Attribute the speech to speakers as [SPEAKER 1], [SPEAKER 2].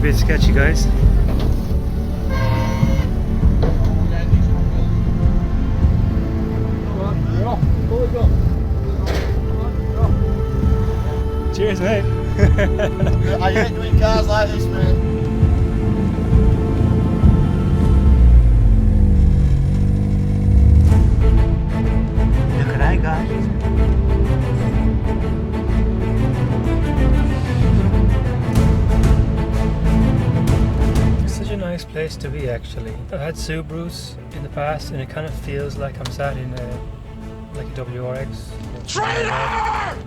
[SPEAKER 1] bit sketchy, guys. Cheers, mate.
[SPEAKER 2] I hate doing cars like this, man.
[SPEAKER 1] Look at that, guys. It's such a nice place to be, actually. I've had Subarus in the past, and it kind of feels like I'm sat in a WRX. Traitor!